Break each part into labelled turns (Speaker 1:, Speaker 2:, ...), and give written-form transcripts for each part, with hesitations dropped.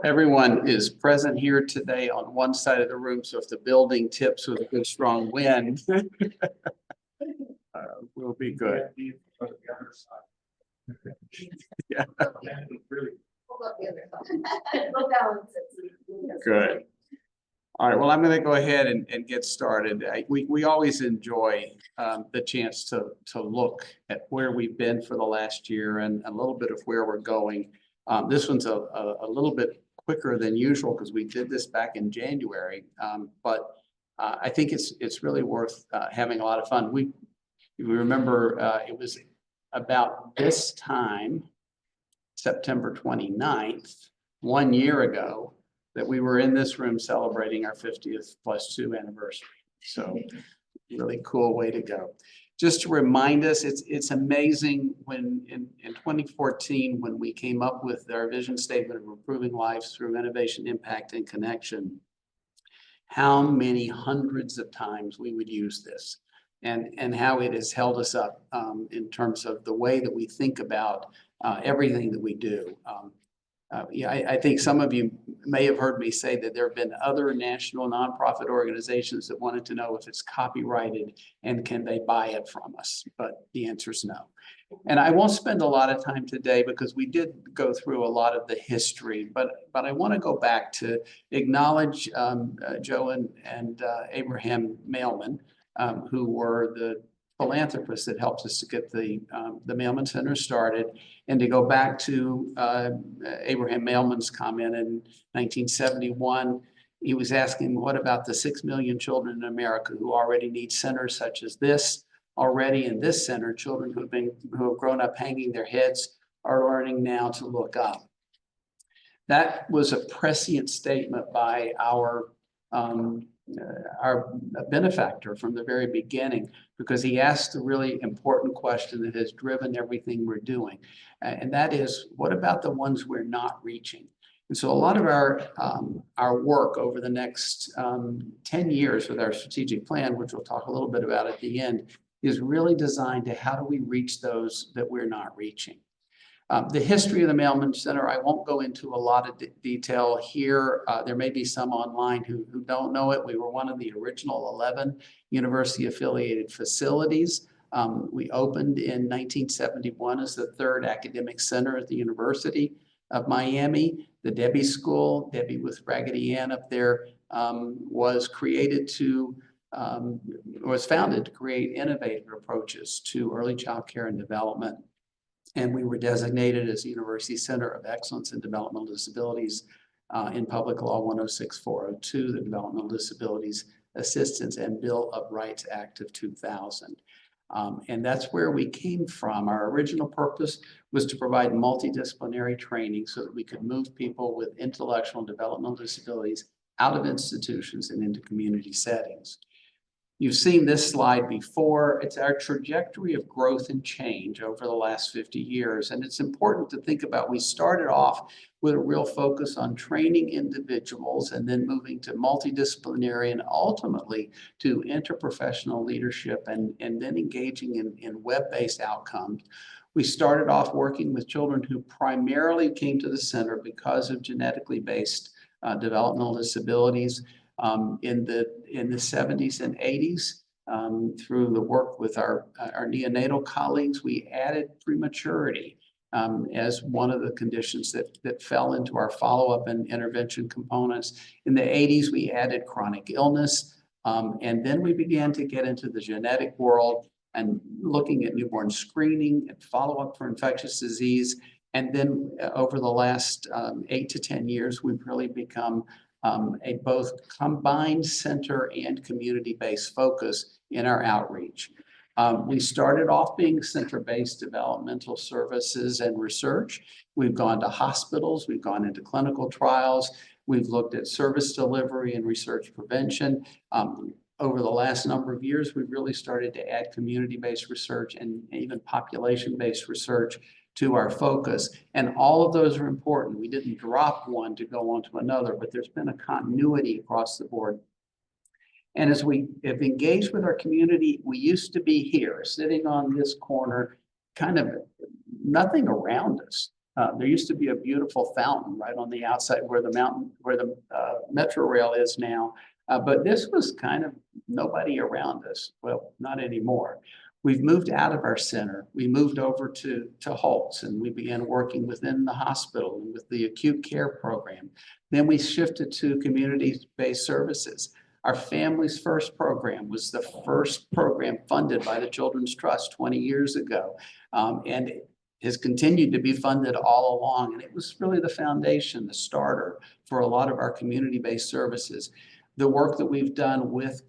Speaker 1: Everyone is present here today on one side of the room, so if the building tips with a good strong wind, we'll be good. Yeah. Good. All right, well, I'm going to go ahead and get started. We always enjoy the chance to look at where we've been for the last year and a little bit of where we're going. This one's a little bit quicker than usual because we did this back in January, but I think it's really worth having a lot of fun. We remember it was about this time, September 29th, 1 year ago, that we were in this room celebrating our 50th +2 anniversary. So really cool way to go. Just to remind us, it's amazing when in 2014, when we came up with our vision statement of improving lives through innovation, impact, and connection, how many hundreds of times we would use this and how it has held us up in terms of the way that we think about everything that we do. Yeah, I think some of you may have heard me say that there have been other national nonprofit organizations that wanted to know if it's copyrighted and can they buy it from us, but the answer is no. And I won't spend a lot of time today because we did go through a lot of the history, but I want to go back to acknowledge Joe and Abraham Mailman, who were the philanthropist that helped us to get the Mailman Center started, and to go back to Abraham Mailman's comment in 1971. He was asking, what about the 6 million children in America who already need centers such as this? Already in this center, children who have grown up hanging their heads are learning now to look up. That was a prescient statement by our benefactor from the very beginning, because he asked a really important question that has driven everything we're doing. And that is, what about the ones we're not reaching? And so a lot of our work over the next 10 years with our strategic plan, which we'll talk a little bit about at the end, is really designed to how do we reach those that we're not reaching. The history of the Mailman Center, I won't go into a lot of detail here. There may be some online who don't know it. We were one of the original 11 university-affiliated facilities. We opened in 1971 as the third academic center at the University of Miami. The Debbie School, Debbie with Raggedy Ann up there, was founded to create innovative approaches to early child care and development. And we were designated as the University Center of Excellence in Developmental Disabilities in Public Law 106-402, the Developmental Disabilities Assistance and Bill of Rights Act of 2000. And that's where we came from. Our original purpose was to provide multidisciplinary training so that we could move people with intellectual and developmental disabilities out of institutions and into community settings. You've seen this slide before. It's our trajectory of growth and change over the last 50 years. And it's important to think about, we started off with a real focus on training individuals and then moving to multidisciplinary and ultimately to interprofessional leadership and then engaging in web-based outcomes. We started off working with children who primarily came to the center because of genetically based developmental disabilities. In the 70s and 80s, through the work with our neonatal colleagues, we added prematurity as one of the conditions that fell into our follow-up and intervention components. In the 80s, we added chronic illness, and then we began to get into the genetic world and looking at newborn screening and follow-up for infectious disease. And then over the last 8 to 10 years, we've really become a both combined center and community-based focus in our outreach. We started off being center-based developmental services and research. We've gone to hospitals, we've gone into clinical trials, we've looked at service delivery and research prevention. Over the last number of years, we've really started to add community-based research and even population-based research to our focus. And all of those are important. We didn't drop one to go on to another, but there's been a continuity across the board. And as we have engaged with our community, we used to be here, sitting on this corner, kind of nothing around us. There used to be a beautiful fountain right on the outside where the Metro Rail is now. But this was kind of nobody around us. Well, not anymore. We've moved out of our center. We moved over to Holtz, and we began working within the hospital and with the acute care program. Then we shifted to community-based services. Our Families First program was the first program funded by the Children's Trust 20 years ago, and has continued to be funded all along. And it was really the foundation, the starter for a lot of our community-based services. The work that we've done with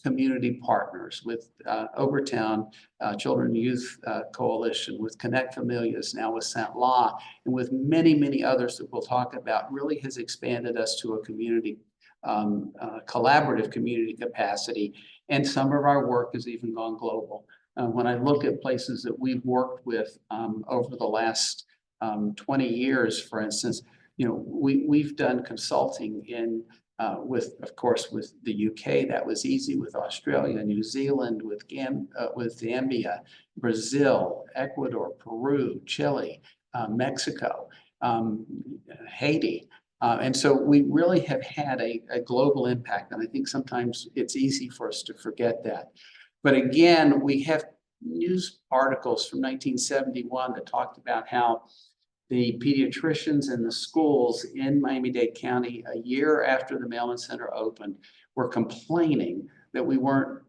Speaker 1: community partners, with Overtown Children and Youth Coalition, with Connect Familias, now with St. Law, and with many, many others that we'll talk about, really has expanded us to a community, collaborative community capacity. And some of our work has even gone global. When I look at places that we've worked with over the last 20 years, for instance, we've done consulting in of course, with the UK, that was easy, with Australia, New Zealand, with Zambia, Brazil, Ecuador, Peru, Chile, Mexico, Haiti. And so we really have had a global impact. And I think sometimes it's easy for us to forget that. But again, we have news articles from 1971 that talked about how the pediatricians in the schools in Miami-Dade County, a year after the Mailman Center opened, were complaining that we weren't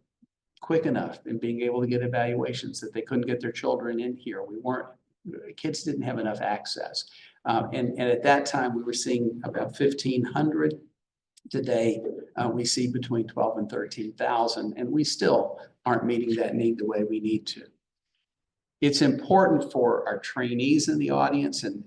Speaker 1: quick enough in being able to get evaluations, that they couldn't get their children in here. Kids didn't have enough access. And at that time, we were seeing about 1,500. Today, we see between 12 and 13,000, and we still aren't meeting that need the way we need to. It's important for our trainees in the audience and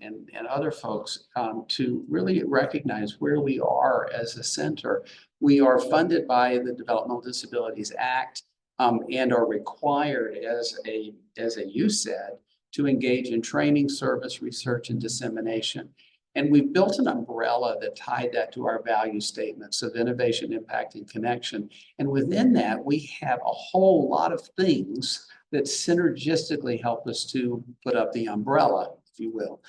Speaker 1: other folks to really recognize where we are as a center. We are funded by the Developmental Disabilities Act and are required as a USAID to engage in training, service, research, and dissemination. And we've built an umbrella that tied that to our value statements of innovation, impact, and connection. And within that, we have a whole lot of things that synergistically help us to put up the umbrella, if you will.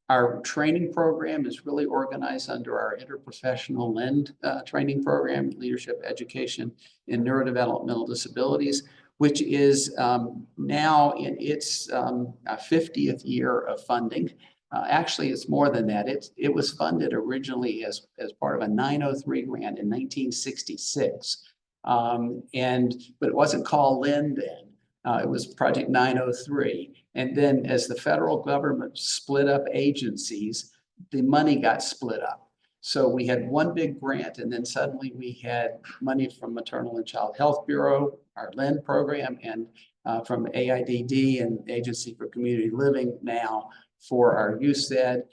Speaker 1: Our training program is really organized under our interprofessional LEND training program, Leadership Education in Neurodevelopmental Disabilities, which is now in its 50th year of funding. Actually, it's more than that. It was funded originally as part of a 903 grant in 1966. But it wasn't called LEND then. It was Project 903. And then as the federal government split up agencies, the money got split up. So we had one big grant, and then suddenly we had money from Maternal and Child Health Bureau, our LEND program, and from AIDD and Agency for Community Living now for our USAID.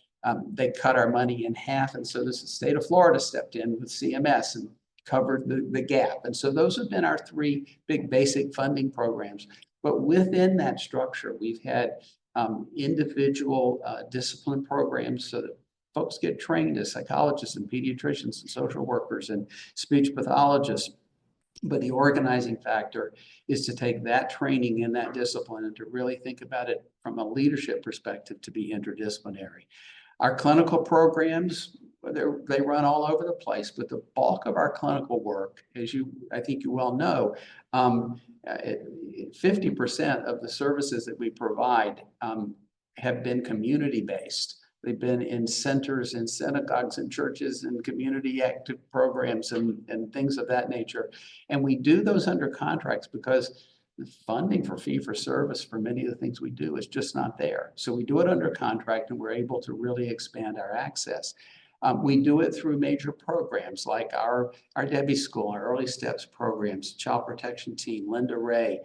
Speaker 1: They cut our money in half. And so the state of Florida stepped in with CMS and covered the gap. And so those have been our three big basic funding programs. But within that structure, we've had individual discipline programs so that folks get trained as psychologists and pediatricians and social workers and speech pathologists. But the organizing factor is to take that training and that discipline and to really think about it from a leadership perspective to be interdisciplinary. Our clinical programs, they run all over the place, but the bulk of our clinical work, as I think you well know, 50% of the services that we provide have been community-based. They've been in centers, in synagogues and churches and community active programs and things of that nature. And we do those under contracts because the funding for fee-for-service for many of the things we do is just not there. So we do it under contract, and we're able to really expand our access. We do it through major programs like our Debbie School, our Early Steps programs, Child Protection Team, Linda Ray,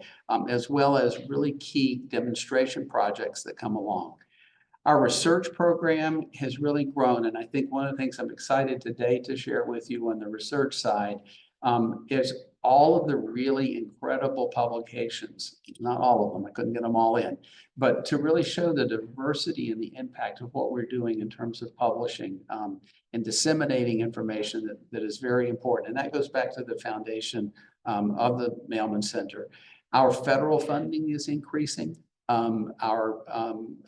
Speaker 1: as well as really key demonstration projects that come along. Our research program has really grown, and I think one of the things I'm excited today to share with you on the research side is all of the really incredible publications, not all of them, I couldn't get them all in, but to really show the diversity and the impact of what we're doing in terms of publishing and disseminating information that is very important. And that goes back to the foundation of the Mailman Center. Our federal funding is increasing. Our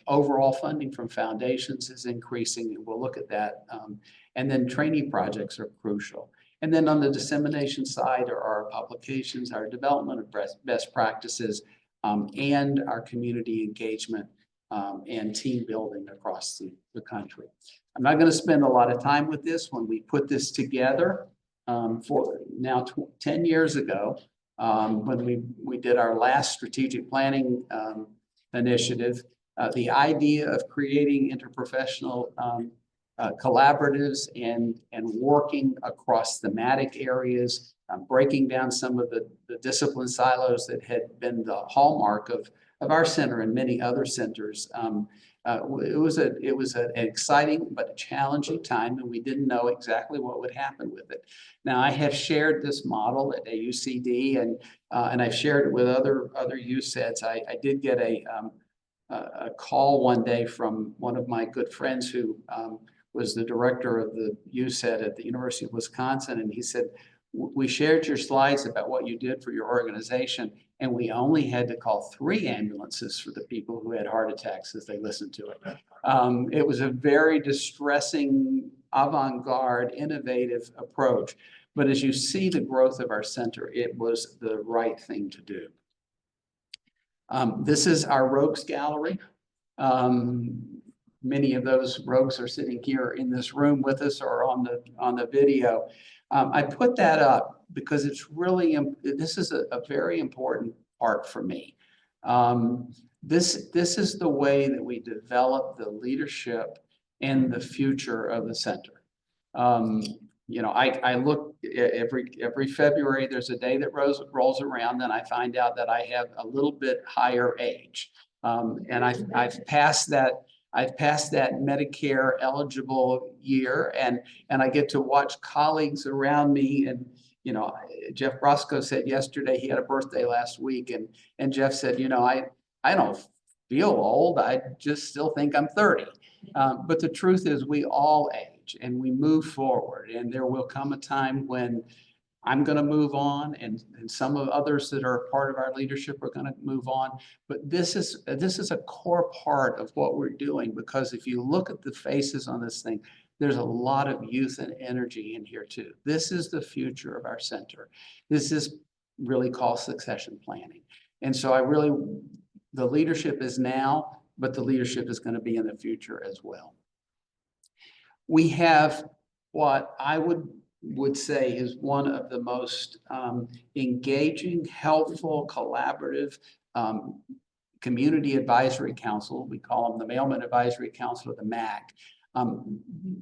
Speaker 1: overall funding from foundations is increasing, and we'll look at that. And then training projects are crucial. And then on the dissemination side are our publications, our development of best practices, and our community engagement and team building across the country. I'm not going to spend a lot of time with this. When we put this together for now 10 years ago, when we did our last strategic planning initiative, the idea of creating interprofessional collaboratives and working across thematic areas, breaking down some of the discipline silos that had been the hallmark of our center and many other centers. It was an exciting but a challenging time, and we didn't know exactly what would happen with it. Now, I have shared this model at AUCD, and I've shared it with other UCEDs. I did get a call one day from one of my good friends who was the director of the UCED at the University of Wisconsin, and he said, "We shared your slides about what you did for your organization, and we only had to call 3 ambulances for the people who had heart attacks as they listened to it." It was a very distressing, avant-garde, innovative approach. But as you see the growth of our center, it was the right thing to do. This is our rogues gallery. Many of those rogues are sitting here in this room with us or on the video. I put that up because it's really, this is a very important part for me. This is the way that we develop the leadership and the future of the center. You know, I look every February, there's a day that rolls around, and I find out that I have a little bit higher age. And I've passed that Medicare eligible year, and I get to watch colleagues around me. And you know, Jeff Brosco said yesterday he had a birthday last week, and Jeff said, you know, I don't feel old, I just still think I'm 30. But the truth is, we all age and we move forward, and there will come a time when I'm going to move on, and some of others that are part of our leadership are going to move on. But this is a core part of what we're doing, because if you look at the faces on this thing, there's a lot of youth and energy in here too. This is the future of our center. This is really called succession planning. And so the leadership is now, but the leadership is going to be in the future as well. We have what I would say is one of the most engaging, helpful, collaborative community advisory council. We call them the Mailman Advisory Council, or the MAC.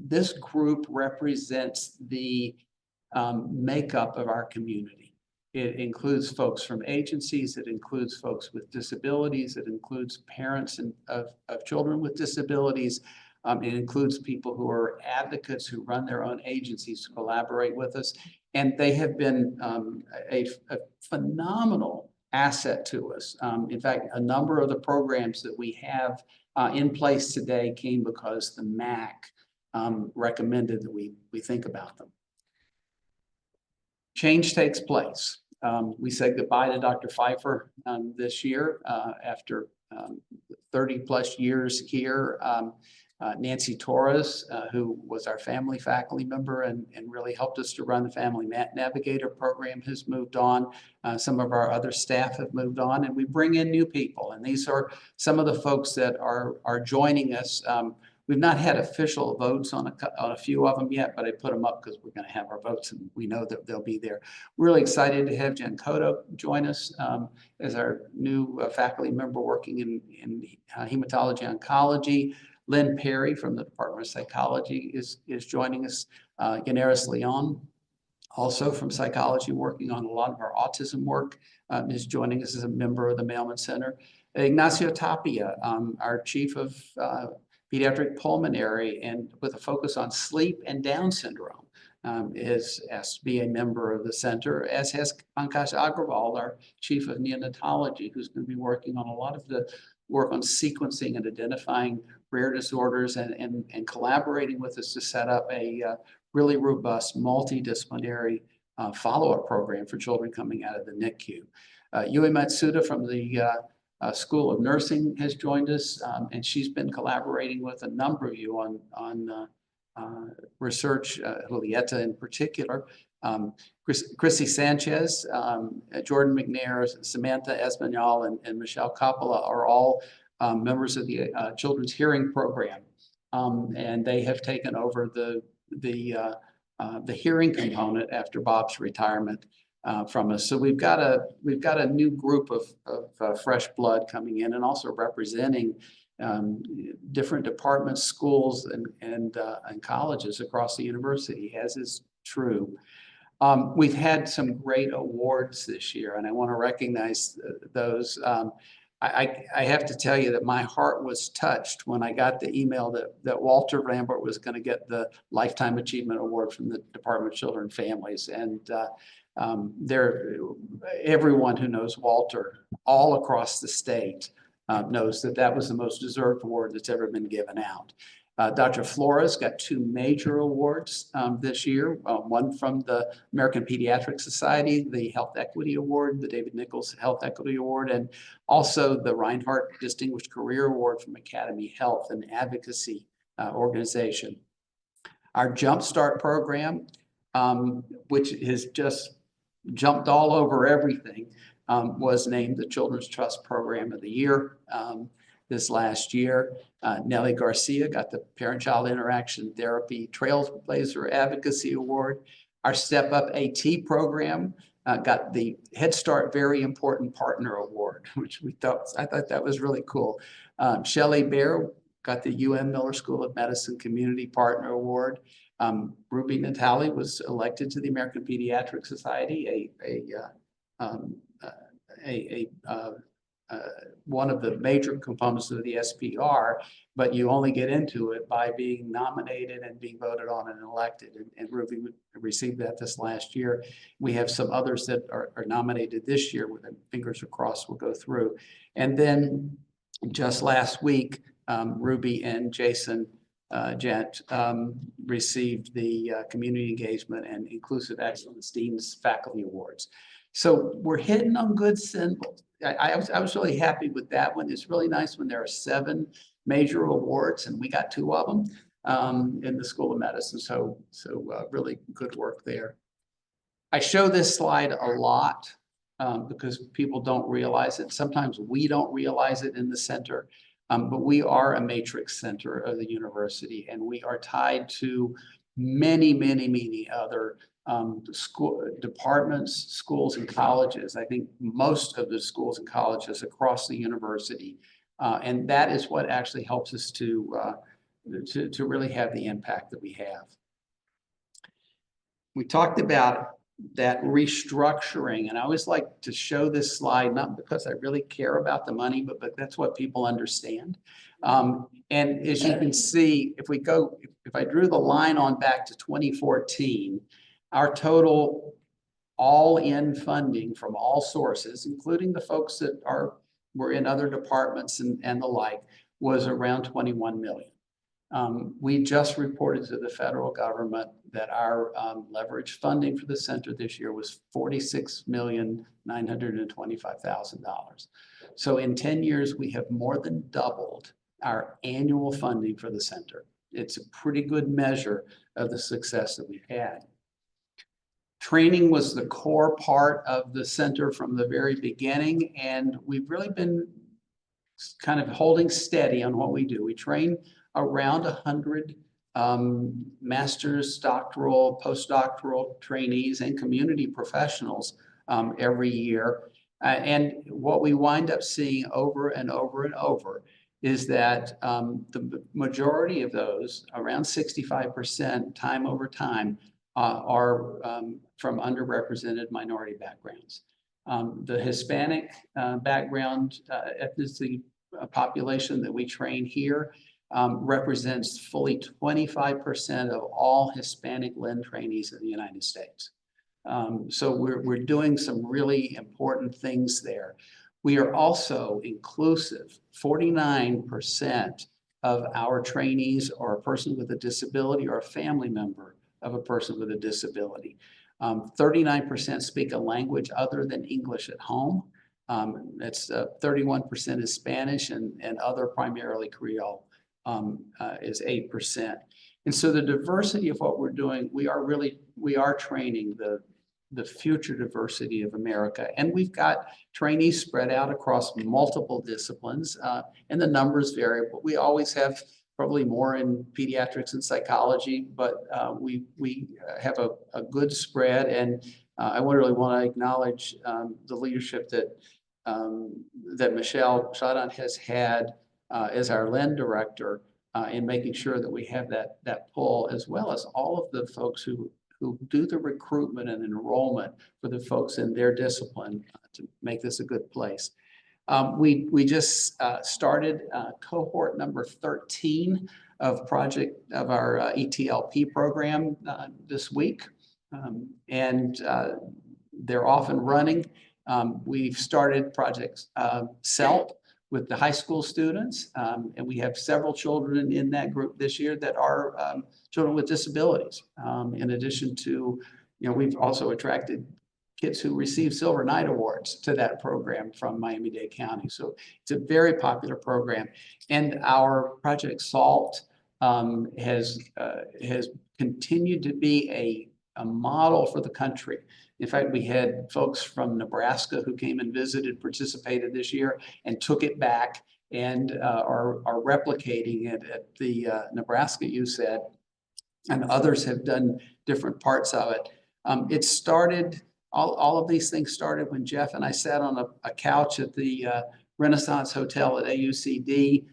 Speaker 1: This group represents the makeup of our community. It includes folks from agencies, it includes folks with disabilities, it includes parents of children with disabilities. It includes people who are advocates who run their own agencies to collaborate with us. And they have been a phenomenal asset to us. In fact, a number of the programs that we have in place today came because the MAC recommended that we think about them. Change takes place. We said goodbye to Dr. Pfeiffer this year after 30 plus years here. Nancy Torres, who was our family faculty member and really helped us to run the Family Navigator program, has moved on. Some of our other staff have moved on, and we bring in new people. And these are some of the folks that are joining us. We've not had official votes on a few of them yet, but I put them up because we're going to have our votes and we know that they'll be there. We're really excited to have Jen Cotto join us as our new faculty member working in hematology oncology. Lynn Perry from the Department of Psychology is joining us. Ganaris Leon, also from psychology, working on a lot of our autism work, is joining us as a member of the Mailman Center. Ignacio Tapia, our chief of pediatric pulmonary, and with a focus on sleep and Down syndrome, is asked to be a member of the center, as has Pankaj Agrawal, our chief of neonatology, who's going to be working on a lot of the work on sequencing and identifying rare disorders and collaborating with us to set up a really robust multidisciplinary follow-up program for children coming out of the NICU. Yui Matsuda from the School of Nursing has joined us, and she's been collaborating with a number of you on research, Julieta in particular. Chrissy Sanchez, Jordan McNair, Samantha Espanol, and Michelle Coppola are all members of the Children's Hearing Program, and they have taken over the hearing component after Bob's retirement from us. So we've got a new group of fresh blood coming in, and also representing different departments, schools, and colleges across the university, as is true. We've had some great awards this year, and I want to recognize those. I have to tell you that my heart was touched when I got the email that Walter Lambert was going to get the Lifetime Achievement Award from the Department of Children and Families. And everyone who knows Walter all across the state knows that was the most deserved award that's ever been given out. Dr. Flores got 2 major awards this year, one from the American Pediatric Society, the Health Equity Award, the David Nichols Health Equity Award, and also the Reinhardt Distinguished Career Award from Academy Health, an advocacy organization. Our Jumpstart program, which has just jumped all over everything, was named the Children's Trust Program of the Year this last year. Nellie Garcia got the Parent-Child Interaction Therapy Trailblazer Advocacy Award. Our Step Up AT program got the Head Start Very Important Partner Award, which I thought that was really cool. Shelley Bear got the UM Miller School of Medicine Community Partner Award. Ruby Natali was elected to the American Pediatric Society, one of the major components of the SPR, but you only get into it by being nominated and being voted on and elected. And Ruby received that this last year. We have some others that are nominated this year, with fingers are crossed will go through. And then just last week, Ruby and Jason Gent received the Community Engagement and Inclusive Excellence Dean's Faculty Awards. So we're hitting on good symbols. I was really happy with that one. It's really nice when there are 7 major awards, and we got 2 of them in the School of Medicine. So really good work there. I show this slide a lot because people don't realize it. Sometimes we don't realize it in the center, but we are a matrix center of the university, and we are tied to many other school departments, schools, and colleges. I think most of the schools and colleges across the university, and that is what actually helps us to really have the impact that we have. We talked about that restructuring, and I always like to show this slide, not because I really care about the money, but that's what people understand. And as you can see, if I drew the line on back to 2014, our total all-in funding from all sources, including the folks that were in other departments and the like, was around 21 million. We just reported to the federal government that our leverage funding for the center this year was $46,925,000. So in 10 years, we have more than doubled our annual funding for the center. It's a pretty good measure of the success that we've had. Training was the core part of the center from the very beginning, and we've really been kind of holding steady on what we do. We train around 100 master's, doctoral, postdoctoral trainees and community professionals every year. And what we wind up seeing over and over is that the majority of those, around 65%, time over time, are from underrepresented minority backgrounds. The Hispanic background ethnicity population that we train here represents fully 25% of all Hispanic LEND trainees in the United States. So we're doing some really important things there. We are also inclusive. 49% of our trainees are a person with a disability or a family member of a person with a disability. 39% speak a language other than English at home. It's 31% is Spanish, and other primarily Creole is 8%. And so the diversity of what we're doing, we are training the future diversity of America. And we've got trainees spread out across multiple disciplines, and the numbers vary, but we always have probably more in pediatrics and psychology, but we have a good spread. And I really want to acknowledge the leadership that Michelle Chadon has had as our LEND director in making sure that we have that pull, as well as all of the folks who do the recruitment and enrollment for the folks in their discipline to make this a good place. We just started cohort number 13 of our ETLP program this week, and they're off and running. We've started project SELP with the high school students, and we have several children in that group this year that are children with disabilities. In addition to, we've also attracted kids who receive Silver Knight Awards to that program from Miami-Dade County. So it's a very popular program. And our Project SALT has continued to be a model for the country. In fact, we had folks from Nebraska who came and visited, participated this year, and took it back and are replicating it at the Nebraska USED, and others have done different parts of it. It started, all of these things started when Jeff and I sat on a couch at the Renaissance Hotel at AUCD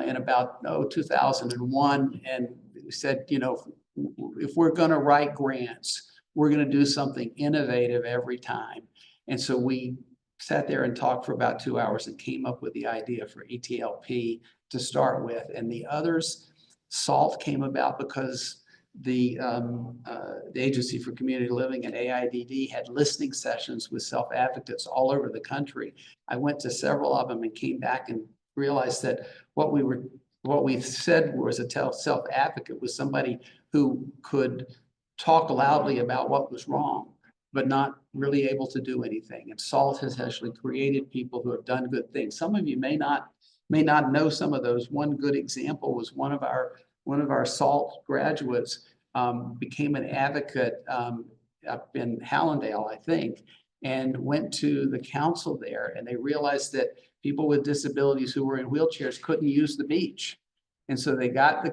Speaker 1: in about 2001, and we said, if we're going to write grants, we're going to do something innovative every time. And so we sat there and talked for about 2 hours and came up with the idea for ETLP to start with. And the others, SALT came about because the Agency for Community Living and AIDD had listening sessions with self-advocates all over the country. I went to several of them and came back and realized that what we said was a self-advocate was somebody who could talk loudly about what was wrong, but not really able to do anything. And SALT has actually created people who have done good things. Some of you may not know some of those. One good example was one of our SALT graduates became an advocate up in Hallandale, I think, and went to the council there, and they realized that people with disabilities who were in wheelchairs couldn't use the beach. And so they got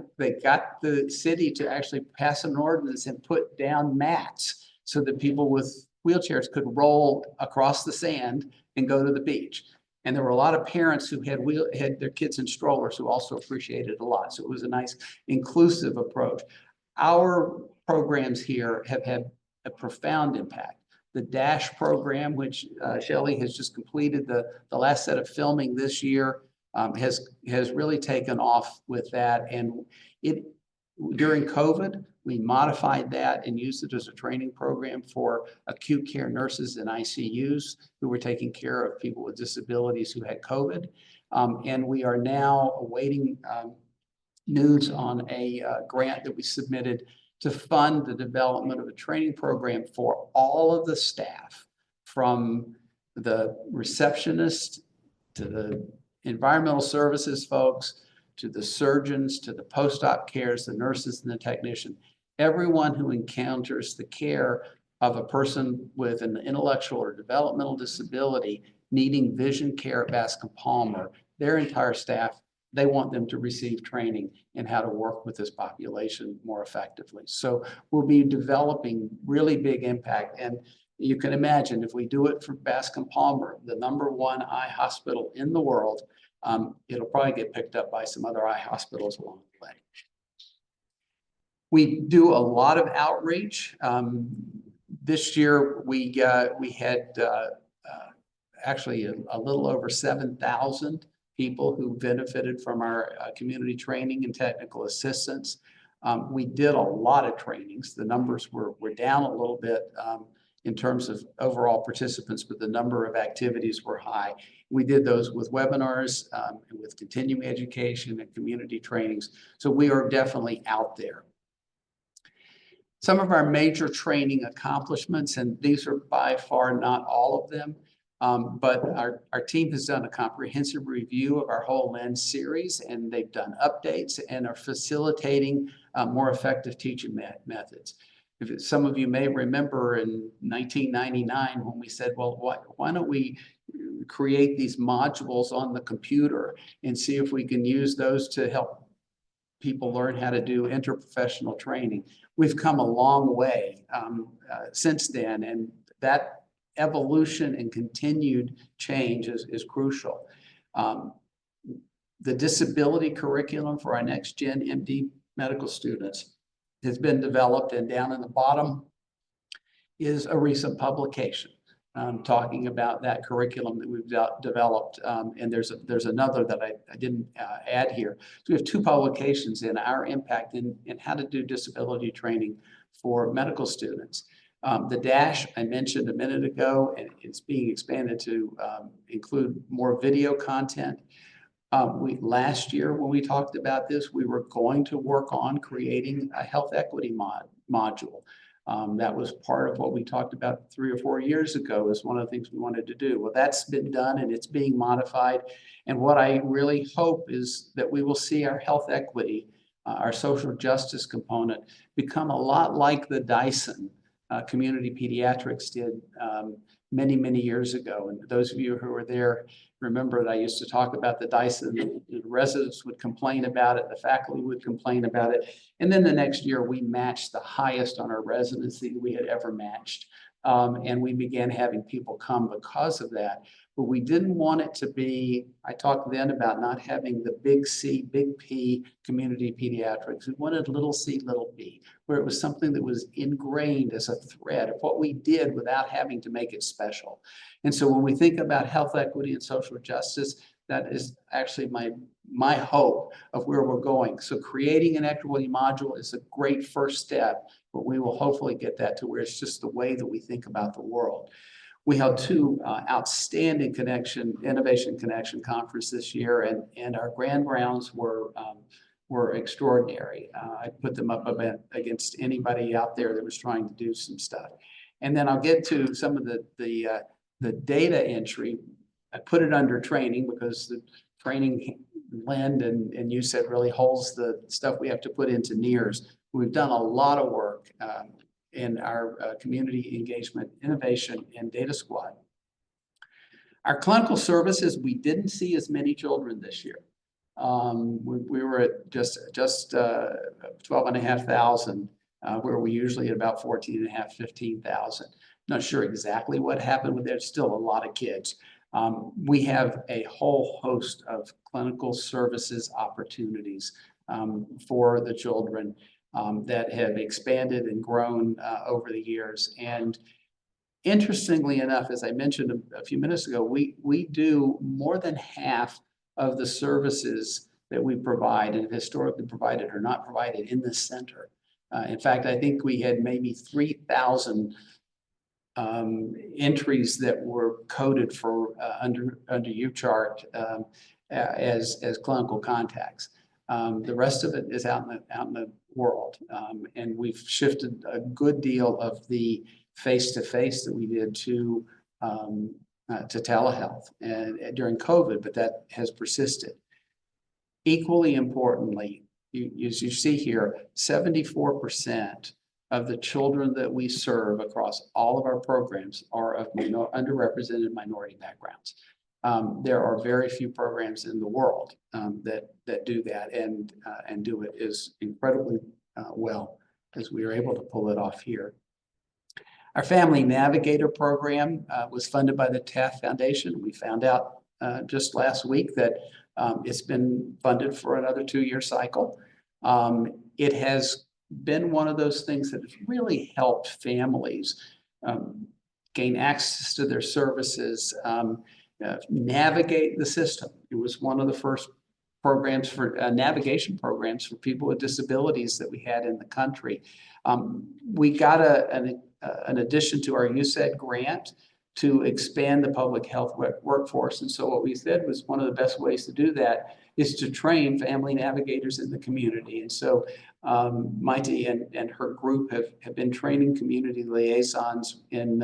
Speaker 1: the city to actually pass an ordinance and put down mats so that people with wheelchairs could roll across the sand and go to the beach. And there were a lot of parents who had their kids in strollers who also appreciated it a lot. So it was a nice inclusive approach. Our programs here have had a profound impact. The DASH program, which Shelley has just completed the last set of filming this year, has really taken off with that. And during COVID, we modified that and used it as a training program for acute care nurses in ICUs who were taking care of people with disabilities who had COVID. And we are now awaiting news on a grant that we submitted to fund the development of a training program for all of the staff, from the receptionist to the environmental services folks, to the surgeons, to the post-op cares, the nurses and the technician, everyone who encounters the care of a person with an intellectual or developmental disability needing vision care at Bascom Palmer, their entire staff, they want them to receive training in how to work with this population more effectively. So we'll be developing really big impact. And you can imagine if we do it for Bascom Palmer, the #1 eye hospital in the world, it'll probably get picked up by some other eye hospitals along the way. We do a lot of outreach. This year we had actually a little over 7,000 people who benefited from our community training and technical assistance. We did a lot of trainings. The numbers were down a little bit in terms of overall participants, but the number of activities were high. We did those with webinars, and with continuing education and community trainings. So we are definitely out there. Some of our major training accomplishments, and these are by far not all of them, But our team has done a comprehensive review of our whole lens series, and they've done updates and are facilitating more effective teaching methods. Some of you may remember in 1999 when we said, well, why don't we create these modules on the computer and see if we can use those to help people learn how to do interprofessional training. We've come a long way since then, and that evolution and continued change is crucial. The disability curriculum for our next gen MD medical students has been developed, and down in the bottom is a recent publication talking about that curriculum that we've developed. And there's another that I didn't add here. So we have two publications in our impact in how to do disability training for medical students. The DASH I mentioned a minute ago, and it's being expanded to include more video content. Last year when we talked about this, we were going to work on creating a health equity module. That was part of what we talked about 3 or 4 years ago as one of the things we wanted to do. Well, that's been done and it's being modified. And what I really hope is that we will see our health equity, our social justice component, become a lot like the Dyson community pediatrics did many, many years ago. And those of you who were there remember that I used to talk about the Dyson. The residents would complain about it, the faculty would complain about it. And then the next year we matched the highest on our residency we had ever matched. And we began having people come because of that. But we didn't want it to be, I talked then about not having the big C, big P community pediatrics. We wanted little c, little p, where it was something that was ingrained as a thread of what we did without having to make it special. And so when we think about health equity and social justice, that is actually my hope of where we're going. So creating an equity module is a great first step, but we will hopefully get that to where it's just the way that we think about the world. We held two outstanding Innovation Connection conference this year, and our grand rounds were extraordinary. I put them up against anybody out there that was trying to do some stuff. And then I'll get to some of the data entry. I put it under training because the training lend and you said really holds the stuff we have to put into NEARS. We've done a lot of work in our community engagement, innovation, and data squad. Our clinical services, we didn't see as many children this year. We were at just 12,500, where we usually at about 14,500, 15,000. Not sure exactly what happened, but there's still a lot of kids. We have a whole host of clinical services opportunities for the children that have expanded and grown over the years. And interestingly enough, as I mentioned a few minutes ago, we do more than half of the services that we provide and have historically provided or not provided in the center. In fact, I think we had maybe 3,000 entries that were coded for under UChart as clinical contacts. The rest of it is out in the world, and we've shifted a good deal of the face-to-face that we did to telehealth and during COVID, but that has persisted. Equally importantly, as you see here, 74% of the children that we serve across all of our programs are of underrepresented minority backgrounds. There are very few programs in the world that do that and do it as incredibly well as we are able to pull it off here. Our Family Navigator program was funded by the Taft Foundation. We found out just last week that it's been funded for another 2-year cycle. It has been one of those things that has really helped families gain access to their services, navigate the system. It was one of the first programs for navigation programs for people with disabilities that we had in the country. We got an addition to our USAID grant to expand the public health workforce. And so what we said was one of the best ways to do that is to train family navigators in the community. And so Maite and her group have been training community liaisons in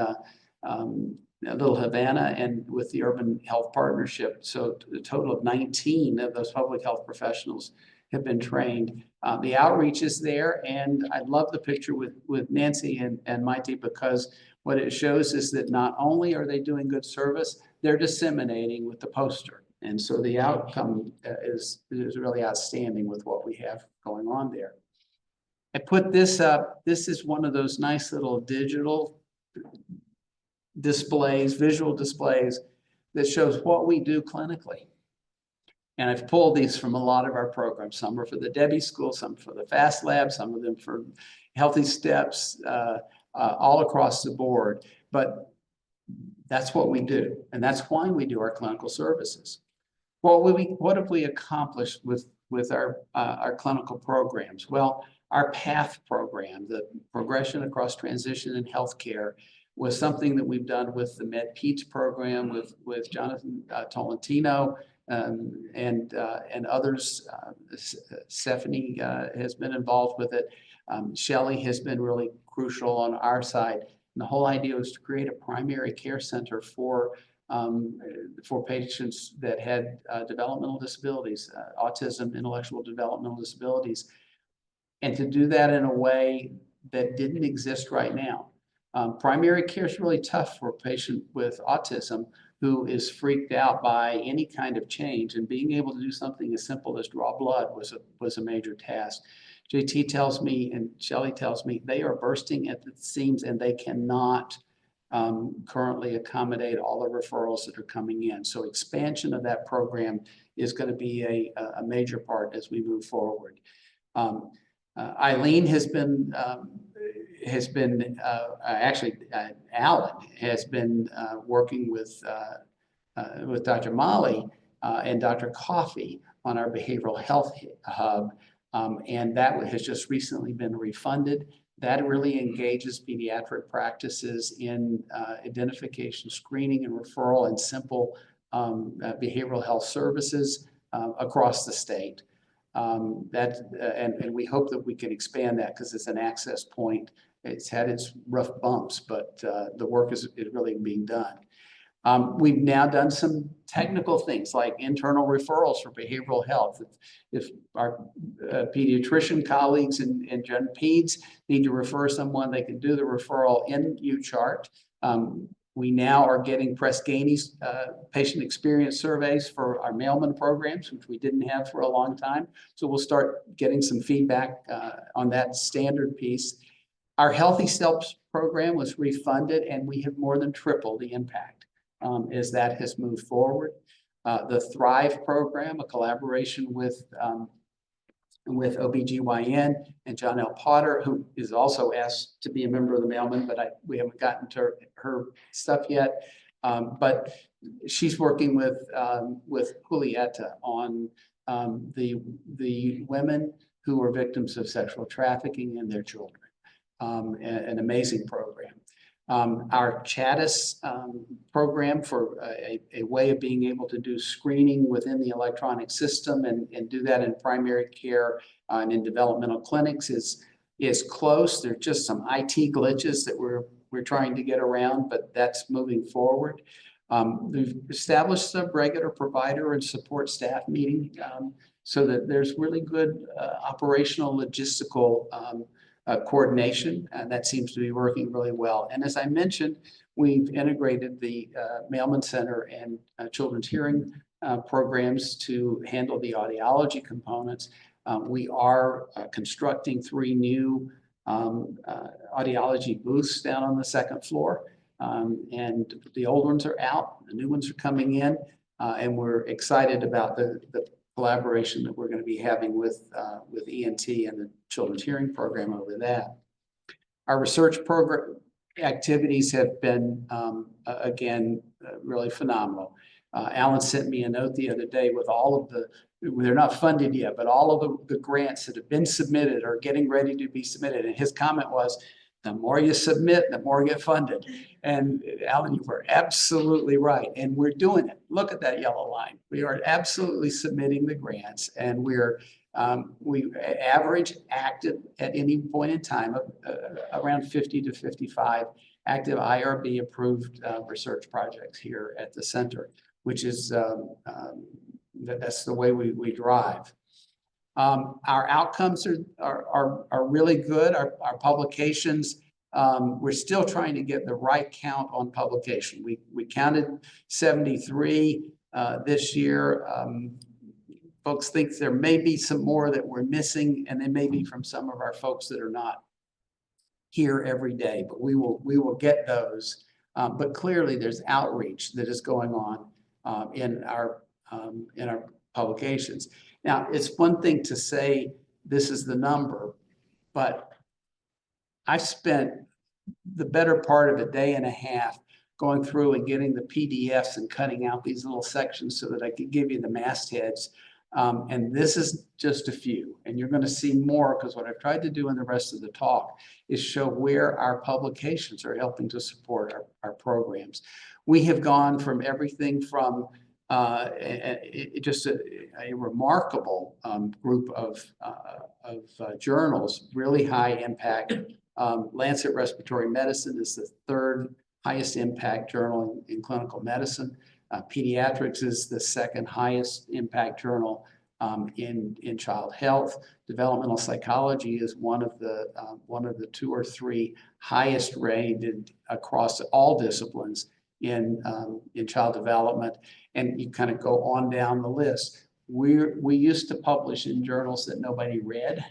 Speaker 1: Little Havana and with the Urban Health Partnership. So a total of 19 of those public health professionals have been trained. The outreach is there, and I love the picture with Nancy and Maite, because what it shows is that not only are they doing good service, they're disseminating with the poster. And so the outcome is really outstanding with what we have going on there. I put this up. This is one of those nice little digital displays, visual displays that shows what we do clinically. And I've pulled these from a lot of our programs. Some are for the Debbie School, some for the FAST Lab, some of them for Healthy Steps, all across the board. But that's what we do, and that's why we do our clinical services. What have we accomplished with our clinical programs? Well, our PATH program, the Progression Across Transition in Healthcare, was something that we've done with the MedPeds program with Jonathan Tolentino and others. Stephanie has been involved with it. Shelley has been really crucial on our side. And the whole idea was to create a primary care center for patients that had developmental disabilities, autism, intellectual developmental disabilities, and to do that in a way that didn't exist right now. Primary care is really tough for a patient with autism who is freaked out by any kind of change, and being able to do something as simple as draw blood was a major task. JT tells me and Shelley tells me they are bursting at the seams, and they cannot currently accommodate all the referrals that are coming in. So expansion of that program is going to be a major part as we move forward. Eileen has been actually Alan has been working with Dr. Molly and Dr. Coffey on our behavioral health hub, and that has just recently been refunded. That really engages pediatric practices in identification, screening, and referral, and simple behavioral health services across the state. And we hope that we can expand that, because it's an access point. It's had its rough bumps, but the work is really being done. We've now done some technical things like internal referrals for behavioral health. If our pediatrician colleagues in Gen Peds need to refer someone, they can do the referral in UChart. We now are getting Press Ganey's patient experience surveys for our Mailman programs, which we didn't have for a long time. So we'll start getting some feedback on that standard piece. Our Healthy Steps program was refunded, and we have more than tripled the impact as that has moved forward. The Thrive program, a collaboration with OBGYN and John L. Potter, who is also asked to be a member of the Mailman, but we haven't gotten to her stuff yet. But she's working with Julieta on the women who are victims of sexual trafficking and their children. An amazing program. Our Chattis program for a way of being able to do screening within the electronic system and do that in primary care and in developmental clinics is close. There's just some IT glitches that we're trying to get around, but that's moving forward. We've established a regular provider and support staff meeting so that there's really good operational logistical coordination, and that seems to be working really well. And as I mentioned, we've integrated the Mailman Center and Children's Hearing programs to handle the audiology components. We are constructing 3 new audiology booths down on the 2nd floor, and the old ones are out, the new ones are coming in, and we're excited about the collaboration that we're going to be having with ENT and the Children's Hearing program over that. Our research program activities have been, again, really phenomenal. Alan sent me a note the other day with all of they're not funded yet, but all of the grants that have been submitted are getting ready to be submitted. And his comment was, the more you submit, the more you get funded. And Alan, you were absolutely right. And we're doing it. Look at that yellow line. We are absolutely submitting the grants, and we average active at any point in time of around 50 to 55 active IRB approved research projects here at the center, which is that's the way we drive. Our outcomes are really good. Our publications, we're still trying to get the right count on publication. We counted 73 this year. Folks think there may be some more that we're missing, and they may be from some of our folks that are not here every day, but we will get those. But clearly there's outreach that is going on in our publications. Now, it's one thing to say this is the number, but I spent the better part of a day and a half going through and getting the PDFs and cutting out these little sections so that I could give you the mastheads. And this is just a few, and you're going to see more, because what I've tried to do in the rest of the talk is show where our publications are helping to support our programs. We have gone from everything from just a remarkable group of journals, really high impact. Lancet Respiratory Medicine is the third highest impact journal in clinical medicine. Pediatrics is the second highest impact journal in child health. Developmental psychology is one of the 2 or 3 highest rated across all disciplines in child development. And you kind of go on down the list. We used to publish in journals that nobody read,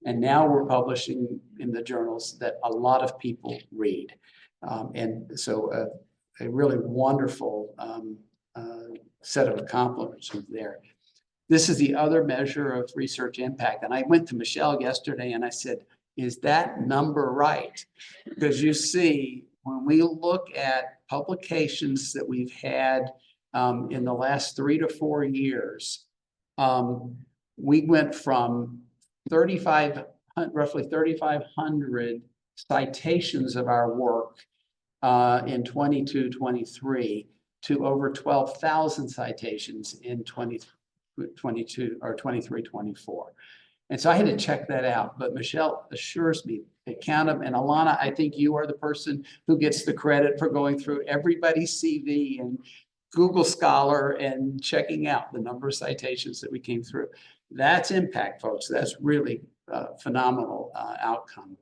Speaker 1: and now we're publishing in the journals that a lot of people read. And so a really wonderful set of accomplishments there. This is the other measure of research impact. And I went to Michelle yesterday and I said, is that number right? Because you see, when we look at publications that we've had in the last 3 to 4 years, we went from roughly 3,500 citations of our work in 22-23 to over 12,000 citations in 2022 or 23-24. And so I had to check that out, but Michelle assures me they count them. And Alana, I think you are the person who gets the credit for going through everybody's CV and Google Scholar and checking out the number of citations that we came through. That's impact, folks. That's really phenomenal outcome.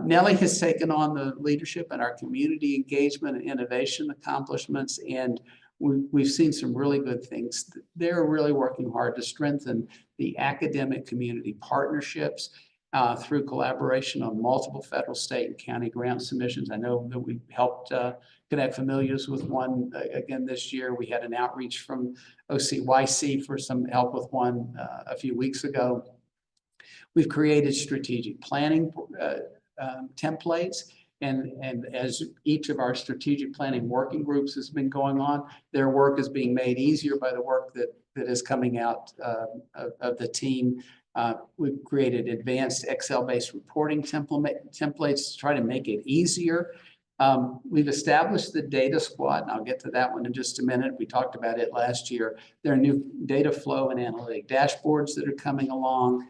Speaker 1: Nellie has taken on the leadership in our community engagement and innovation accomplishments, and we've seen some really good things. They're really working hard to strengthen the academic community partnerships through collaboration on multiple federal, state, and county grant submissions. I know that we helped connect familiars with one again this year. We had an outreach from OCYC for some help with one a few weeks ago. We've created strategic planning templates. And as each of our strategic planning working groups has been going on, their work is being made easier by the work that is coming out of the team. We've created advanced Excel-based reporting templates to try to make it easier. We've established the data squad, and I'll get to that one in just a minute. We talked about it last year. There are new data flow and analytic dashboards that are coming along.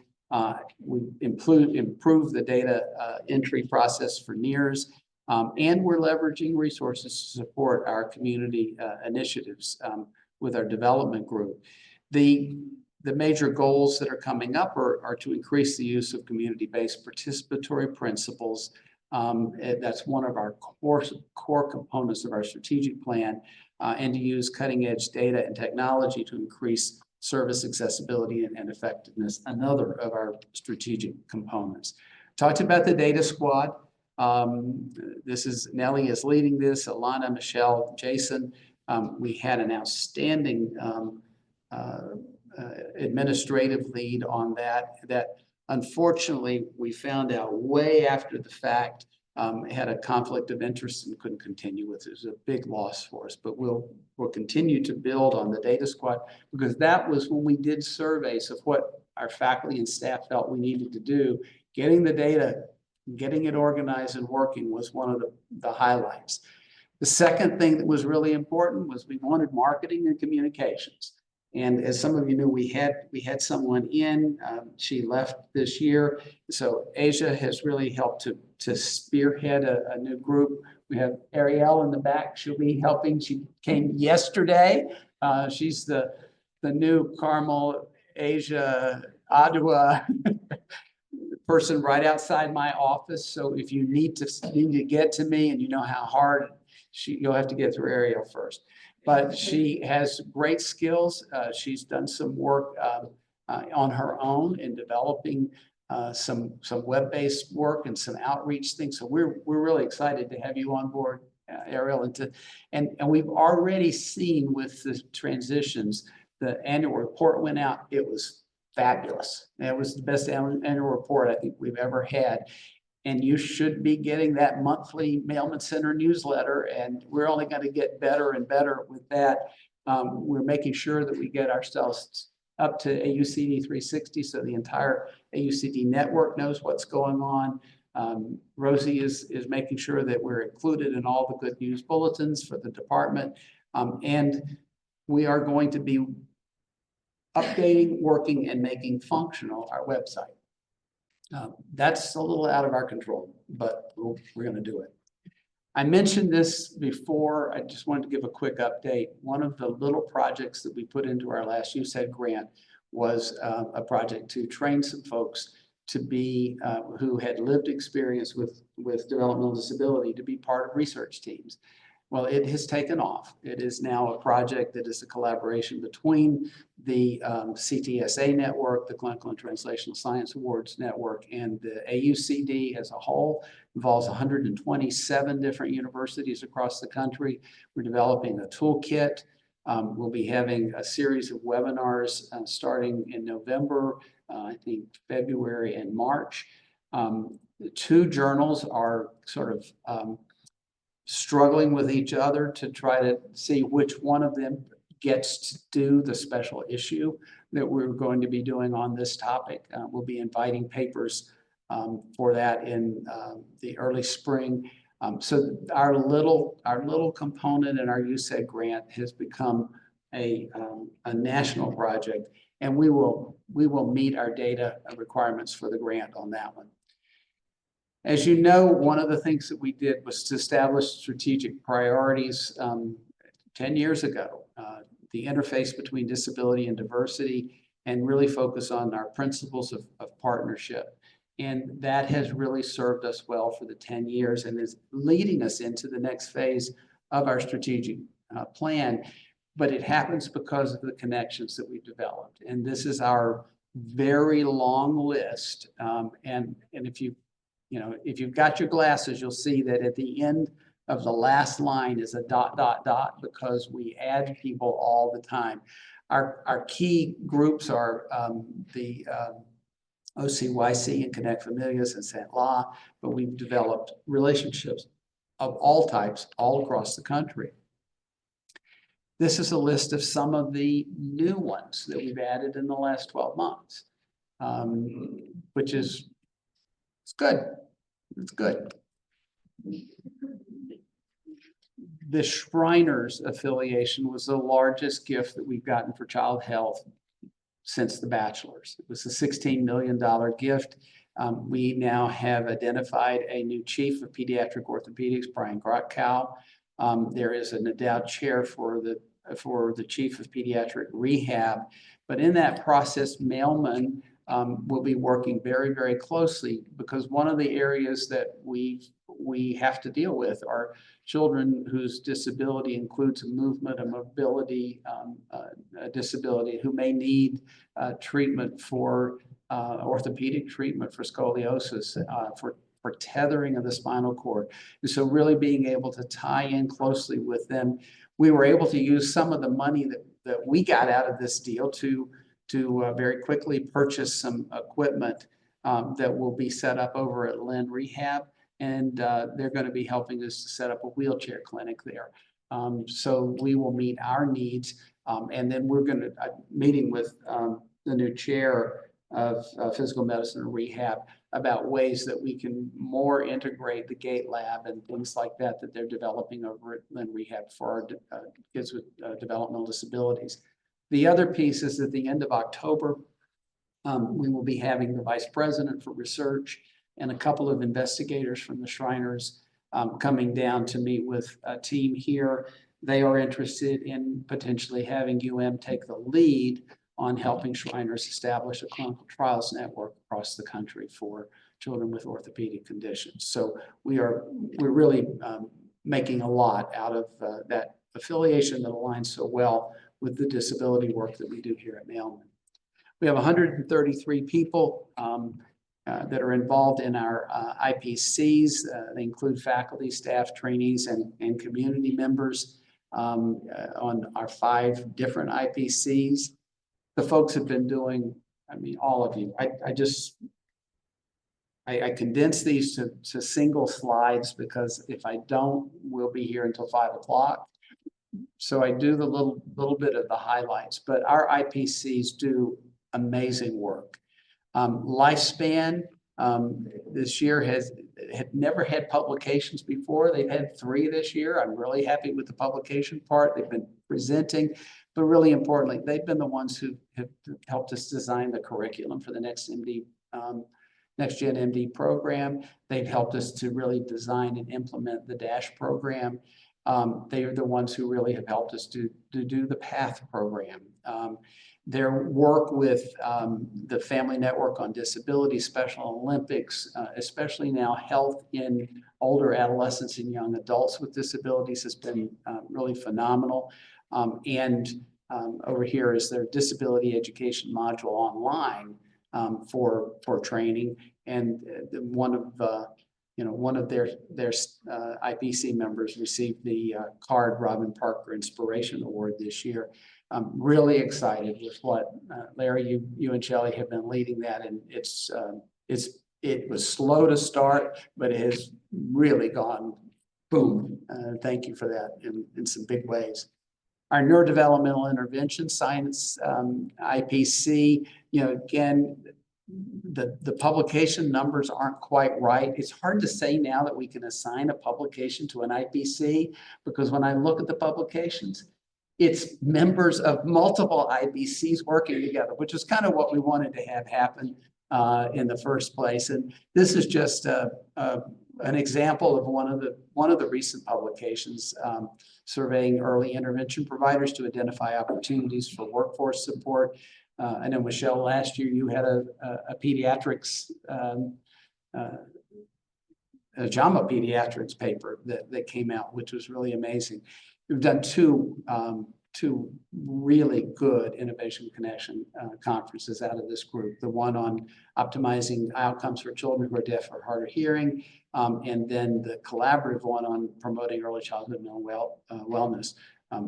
Speaker 1: We improve the data entry process for NEARS, and we're leveraging resources to support our community initiatives with our development group. The major goals that are coming up are to increase the use of community-based participatory principles. That's one of our core components of our strategic plan, and to use cutting-edge data and technology to increase service accessibility and effectiveness, another of our strategic components. Talked about the data squad. Nellie is leading this, Alana, Michelle, Jason. We had an outstanding administrative lead on that unfortunately we found out way after the fact had a conflict of interest and couldn't continue with it. It was a big loss for us, but we'll continue to build on the data squad, because that was when we did surveys of what our faculty and staff felt we needed to do. Getting the data, getting it organized and working was one of the highlights. The second thing that was really important was we wanted marketing and communications. And as some of you knew, we had someone in, she left this year. So Asia has really helped to spearhead a new group. We have Ariel in the back. She'll be helping. She came yesterday. She's the new Carmel Asia Adwa person right outside my office. So if you need to get to me and you know how hard you'll have to get through Ariel first. But she has great skills. She's done some work on her own in developing some web-based work and some outreach things. So we're really excited to have you on board, Ariel, and we've already seen with the transitions, the annual report went out. It was fabulous. It was the best annual report I think we've ever had. And you should be getting that monthly Mailman Center newsletter, and we're only going to get better and better with that. We're making sure that we get ourselves up to AUCD 360, so the entire AUCD network knows what's going on. Rosie is making sure that we're included in all the good news bulletins for the department. And we are going to be updating, working, and making functional our website. That's a little out of our control, but we're going to do it. I mentioned this before. I just wanted to give a quick update. One of the little projects that we put into our last USAID grant was a project to train some folks to be who had lived experience with developmental disability to be part of research teams. Well, it has taken off. It is now a project that is a collaboration between the CTSA network, the Clinical and Translational Science Awards network, and the AUCD as a whole. Involves 127 different universities across the country. We're developing a toolkit. We'll be having a series of webinars starting in November, I think February and March. The two journals are sort of struggling with each other to try to see which one of them gets to do the special issue that we're going to be doing on this topic. We'll be inviting papers for that in the early spring. So our little component in our USAID grant has become a national project, and we will meet our data requirements for the grant on that one. As you know, one of the things that we did was to establish strategic priorities 10 years ago, the interface between disability and diversity, and really focus on our principles of partnership. And that has really served us well for the 10 years and is leading us into the next phase of our strategic plan. But it happens because of the connections that we've developed. And this is our very long list. And if you've got your glasses, you'll see that at the end of the last line is a ... because we add people all the time. Our key groups are the OCYC and Connect Familias and St. La, but we've developed relationships of all types all across the country. This is a list of some of the new ones that we've added in the last 12 months, which is it's good. It's good. The Shriners affiliation was the largest gift that we've gotten for child health since the bachelor's. It was a $16 million gift. We now have identified a new chief of pediatric orthopedics, Brian Grotkow. There is an endowed chair for the chief of pediatric rehab. But in that process, Mailman will be working very, very closely, because one of the areas that we have to deal with are children whose disability includes a movement, a mobility a disability, who may need treatment for orthopedic treatment for scoliosis, for tethering of the spinal cord. And so really being able to tie in closely with them. We were able to use some of the money that we got out of this deal to very quickly purchase some equipment that will be set up over at Lynn Rehab, and they're going to be helping us to set up a wheelchair clinic there. So we will meet our needs, and then we're going to meeting with the new chair of physical medicine and rehab about ways that we can more integrate the gait lab and things like that they're developing over at Lynn Rehab for our kids with developmental disabilities. The other piece is at the end of October, we will be having the vice president for research and a couple of investigators from the Shriners coming down to meet with a team here. They are interested in potentially having take the lead on helping Shriners establish a clinical trials network across the country for children with orthopedic conditions. So we're really making a lot out of that affiliation that aligns so well with the disability work that we do here at Mailman. We have 133 people that are involved in our IPCs. They include faculty, staff, trainees, and community members on our 5 different IPCs. The folks have been doing, I mean, all of you. I condense these to single slides because if I don't, we'll be here until 5 o'clock. So I do the little bit of the highlights, but our IPCs do amazing work. Lifespan this year had never had publications before. They've had 3 this year. I'm really happy with the publication part. They've been presenting, but really importantly, they've been the ones who have helped us design the curriculum for the next Gen MD program. They've helped us to really design and implement the DASH program. They are the ones who really have helped us to do the PATH program. Their work with the Family Network on Disability, Special Olympics, especially now health in older adolescents and young adults with disabilities has been really phenomenal. Over here is their disability education module online for training, and one of their IPC members received the CARD Robin Parker Inspiration Award this year. I'm really excited with what Larry, you and Shelley have been leading that, and it was slow to start, but it has really gone boom. Thank you for that in some big ways. Our neurodevelopmental intervention science IPC, again, the publication numbers aren't quite right. It's hard to say now that we can assign a publication to an IPC, because when I look at the publications, it's members of multiple IPCs working together, which is kind of what we wanted to have happen in the first place. And this is just an example of one of the recent publications surveying early intervention providers to identify opportunities for workforce support. I know, Michelle, last year you had a pediatrics, a JAMA pediatrics paper that came out, which was really amazing. We've done two really good Innovation Connection conferences out of this group. The one on optimizing outcomes for children who are deaf or hard of hearing, and then the collaborative one on promoting early childhood mental wellness.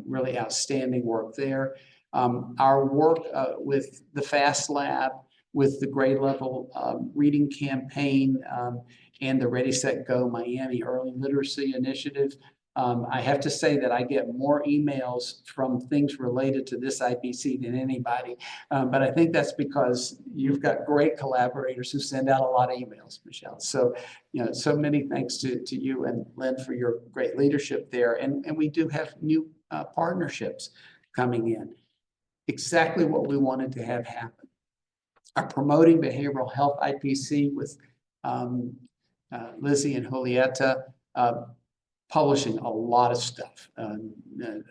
Speaker 1: Really outstanding work there. Our work with the FAST Lab, with the grade level reading campaign, and the Ready, Set, Go Miami Early Literacy Initiative. I have to say that I get more emails from things related to this IPC than anybody, but I think that's because you've got great collaborators who send out a lot of emails, Michelle. So, so many thanks to you and Lynn for your great leadership there. And we do have new partnerships coming in. Exactly what we wanted to have happen. Our Promoting Behavioral Health IPC with Lizzie and Julieta, publishing a lot of stuff.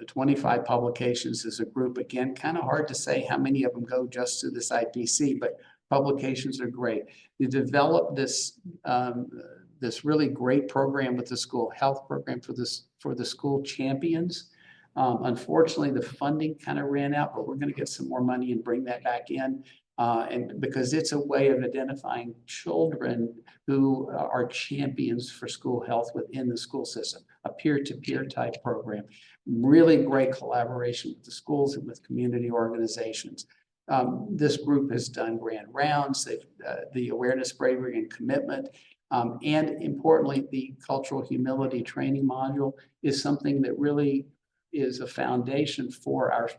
Speaker 1: 25 publications as a group. Again, kind of hard to say how many of them go just to this IPC, but publications are great. We developed this this really great program with the school health program for the school champions. Unfortunately, the funding kind of ran out, but we're going to get some more money and bring that back in. And because it's a way of identifying children who are champions for school health within the school system, a peer-to-peer type program. Really great collaboration with the schools and with community organizations. This group has done grand rounds. The awareness, bravery, and commitment. And importantly, the cultural humility training module is something that really is a foundation for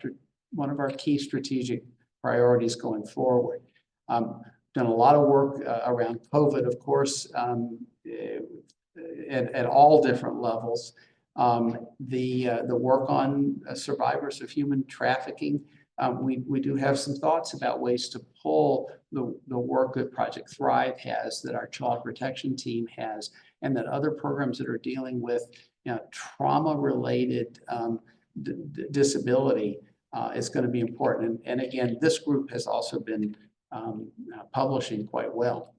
Speaker 1: one of our key strategic priorities going forward. Done a lot of work around COVID, of course, at all different levels. The work on survivors of human trafficking, We do have some thoughts about ways to pull the work that Project Thrive has, that our child protection team has, and that other programs that are dealing with, you know, trauma-related disability is going to be important. And again, this group has also been publishing quite well.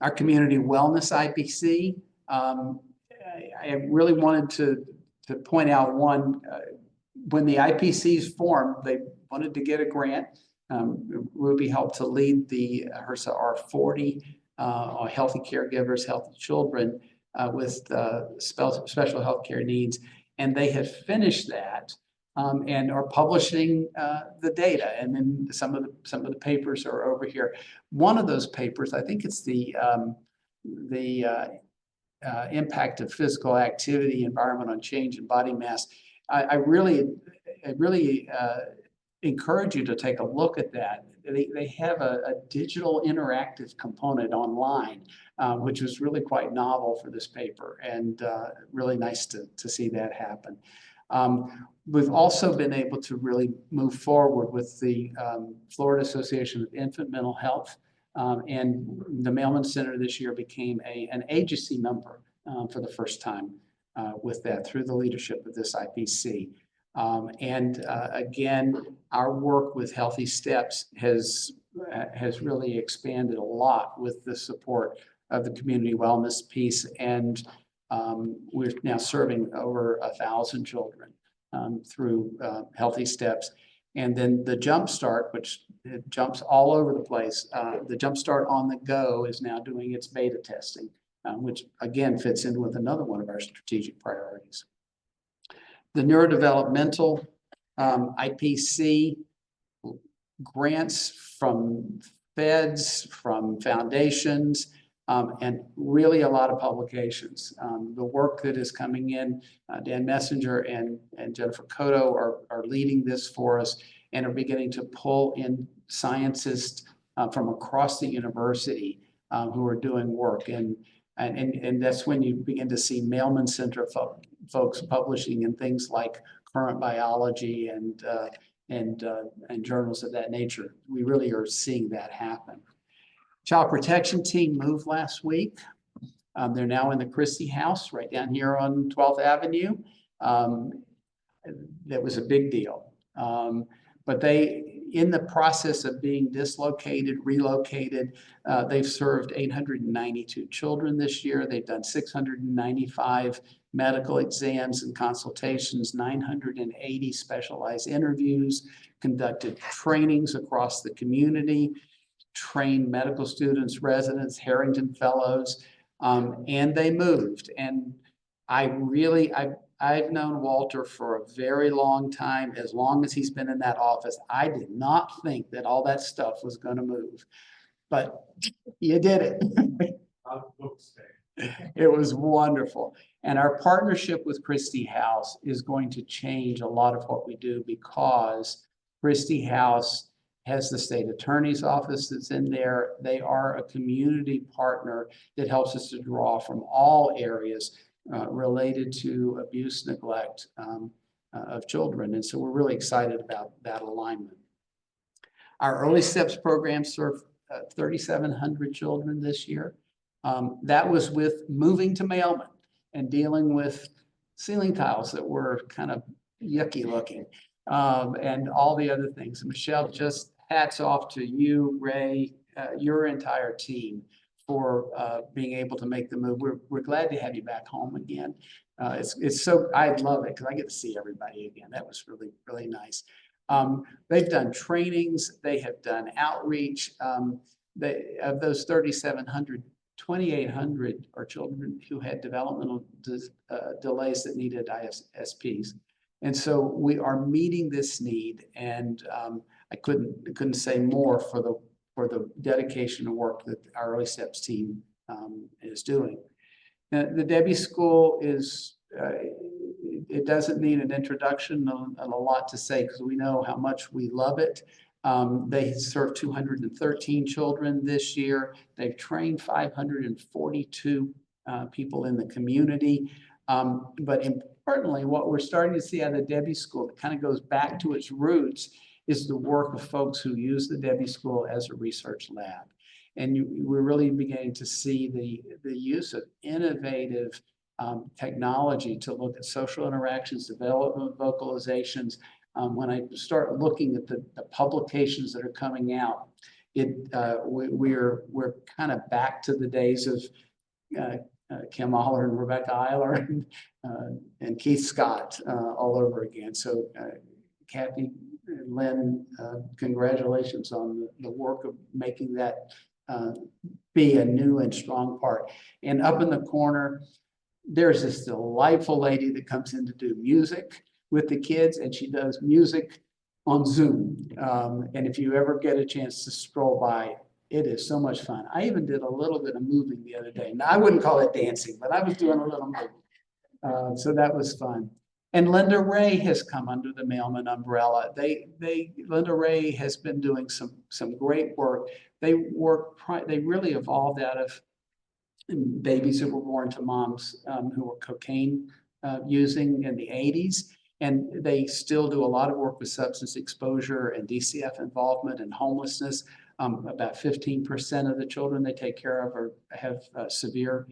Speaker 1: Our community wellness IPC, I really wanted to point out one, when the IPCs formed, they wanted to get a grant. Ruby helped to lead the HRSA R40, Healthy Caregivers, Healthy Children with special healthcare needs. And they have finished that and are publishing the data. And then some of the papers are over here. One of those papers, I think it's the impact of physical activity, environment on change, and body mass. I really encourage you to take a look at that. They have a digital interactive component online, which was really quite novel for this paper, and really nice to see that happen. We've also been able to really move forward with the Florida Association of Infant Mental Health, and the Mailman Center this year became an agency member for the first time with that, through the leadership of this IPC. Again, our work with Healthy Steps has really expanded a lot with the support of the community wellness piece, and we're now serving over 1,000 children through Healthy Steps. And then the Jumpstart, which it jumps all over the place, the Jumpstart on the Go is now doing its beta testing, which again fits in with another one of our strategic priorities. The neurodevelopmental IPC grants from feds, from foundations, and really a lot of publications. The work that is coming in, Dan Messenger and Jennifer Cotto are leading this for us, and are beginning to pull in scientists from across the university who are doing work. And that's when you begin to see Mailman Center folks publishing in things like Current Biology and journals of that nature. We really are seeing that happen. Child protection team moved last week. They're now in the Christie House right down here on 12th Avenue. That was a big deal. But they, in the process of being dislocated, relocated, they've served 892 children this year. They've done 695 medical exams and consultations, 980 specialized interviews, conducted trainings across the community, trained medical students, residents, Harrington Fellows, and they moved. And I've known Walter for a very long time, as long as he's been in that office. I did not think that all that stuff was going to move, but you did it. It was wonderful. And our partnership with Christie House is going to change a lot of what we do, because Christie House has the state attorney's office that's in there. They are a community partner that helps us to draw from all areas related to abuse, neglect of children. And so we're really excited about that alignment. Our Early Steps program served 3,700 children this year. That was with moving to Mailman and dealing with ceiling tiles that were kind of yucky looking, and all the other things. And Michelle, just hats off to you, Ray, your entire team, for being able to make the move. We're glad to have you back home again. It's so, I love it because I get to see everybody again. That was really, really nice. They've done trainings, they have done outreach. Of those 3,700, 2,800 are children who had developmental delays that needed ISPs. And so we are meeting this need, and I couldn't say more for the dedication and work that our Early Steps team is doing. The Debbie School is, it doesn't need an introduction and a lot to say, because we know how much we love it. They served 213 children this year. They've trained 542 people in the community. But importantly, what we're starting to see out of the Debbie School that kind of goes back to its roots is the work of folks who use the Debbie School as a research lab. And we're really beginning to see the use of innovative technology to look at social interactions, development vocalizations. When I start looking at the publications that are coming out, we're kind of back to the days of Kim Oller and Rebecca Eiler and Keith Scott all over again. So Kathy and Lynn, congratulations on the work of making that be a new and strong part. And up in the corner, there's this delightful lady that comes in to do music with the kids, and she does music on Zoom. And if you ever get a chance to stroll by, it is so much fun. I even did a little bit of moving the other day. Now, I wouldn't call it dancing, but I was doing a little moving. So that was fun. And Linda Ray has come under the Mailman umbrella. Linda Ray has been doing some great work. They really evolved out of babies who were born to moms who were cocaine using in the 80s. And they still do a lot of work with substance exposure and DCF involvement and homelessness. About 15% of the children they take care of have severe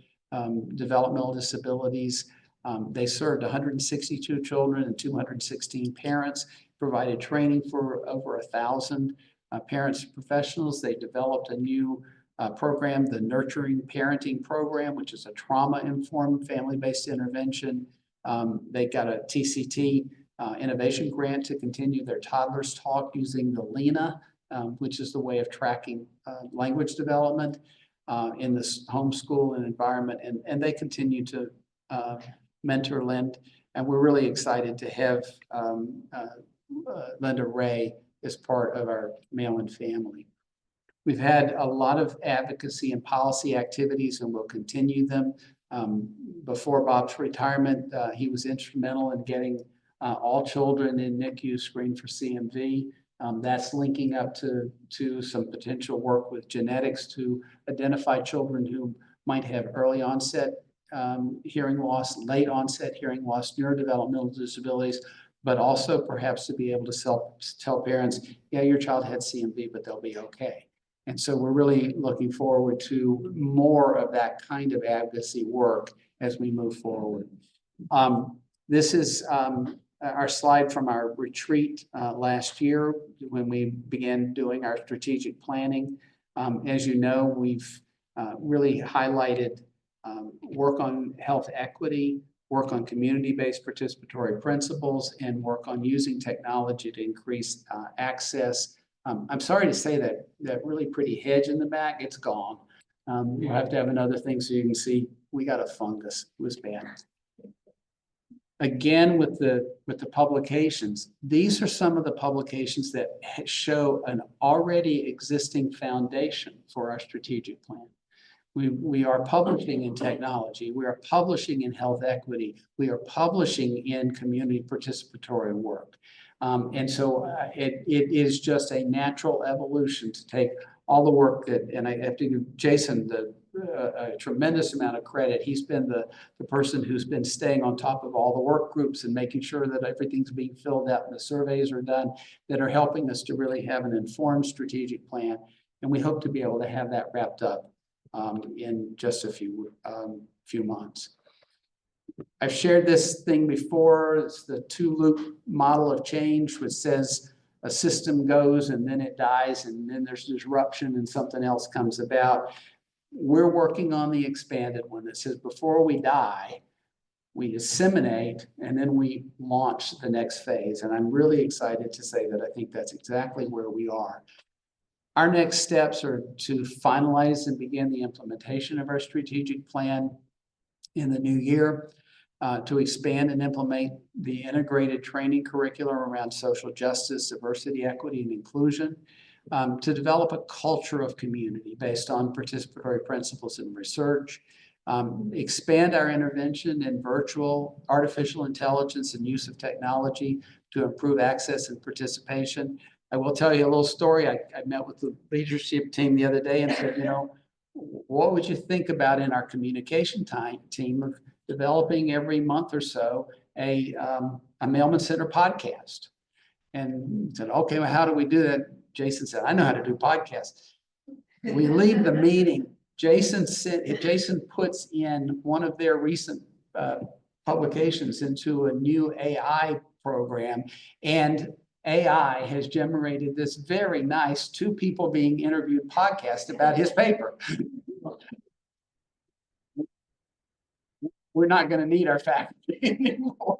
Speaker 1: developmental disabilities. They served 162 children and 216 parents, provided training for over 1,000 parents and professionals. They developed a new program, the Nurturing Parenting Program, which is a trauma-informed family-based intervention. They got a TCT innovation grant to continue their toddlers talk using the Lena, which is the way of tracking language development in this homeschool and environment. And they continue to mentor Lind. And we're really excited to have Linda Ray as part of our Mailman family. We've had a lot of advocacy and policy activities, and we'll continue them. Before Bob's retirement, he was instrumental in getting all children in NICU screened for CMV. That's linking up to some potential work with genetics to identify children who might have early onset hearing loss, late onset hearing loss, neurodevelopmental disabilities, but also perhaps to be able to tell parents, yeah, your child had CMV, but they'll be okay. And so we're really looking forward to more of that kind of advocacy work as we move forward. This is our slide from our retreat last year when we began doing our strategic planning. As you know, we've really highlighted work on health equity, work on community-based participatory principles, and work on using technology to increase access. I'm sorry to say that really pretty hedge in the back, it's gone. We'll have to have another thing so you can see we got a fungus. It was bad. Again, with the publications, these are some of the publications that show an already existing foundation for our strategic plan. We are publishing in technology. We are publishing in health equity. We are publishing in community participatory work. And so it is just a natural evolution to take all the work that, and I have to give Jason a tremendous amount of credit. He's been the person who's been staying on top of all the work groups and making sure that everything's being filled out and the surveys are done that are helping us to really have an informed strategic plan. And we hope to be able to have that wrapped up in just a few months. I've shared this thing before. It's the two-loop model of change, which says a system goes and then it dies and then there's disruption and something else comes about. We're working on the expanded one that says before we die, we disseminate and then we launch the next phase. And I'm really excited to say that I think that's exactly where we are. Our next steps are to finalize and begin the implementation of our strategic plan in the new year, to expand and implement the integrated training curriculum around social justice, diversity, equity, and inclusion, to develop a culture of community based on participatory principles and research, expand our intervention in virtual, artificial intelligence and use of technology to improve access and participation. I will tell you a little story. I met with the leadership team the other day and said, you know, what would you think about in our communication team of developing every month or so a Mailman Center podcast. And said, okay, well, how do we do that? Jason said, I know how to do podcasts. We leave the meeting. Jason puts in one of their recent publications into a new AI program, and AI has generated this very nice 2 people being interviewed podcast about his paper. We're not going to need our faculty anymore.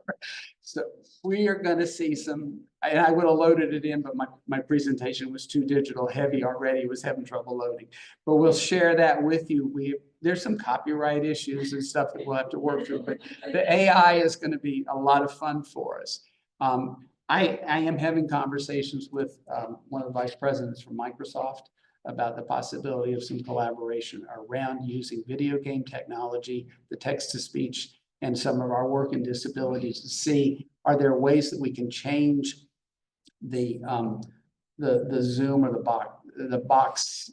Speaker 1: So we are going to see some, and I would have loaded it in, but my presentation was too digital heavy already, was having trouble loading. But we'll share that with you. There's some copyright issues and stuff that we'll have to work through, but the AI is going to be a lot of fun for us. I am having conversations with one of the vice presidents from Microsoft about the possibility of some collaboration around using video game technology, the text-to-speech, and some of our work in disabilities to see, are there ways that we can change the Zoom or the box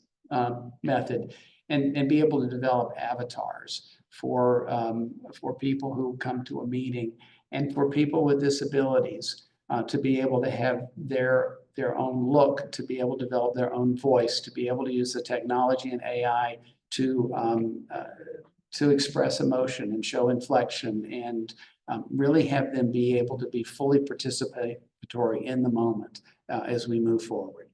Speaker 1: method and be able to develop avatars for people who come to a meeting, and for people with disabilities to be able to have their own look, to be able to develop their own voice, to be able to use the technology and AI to express emotion and show inflection, and really have them be able to be fully participatory in the moment as we move forward.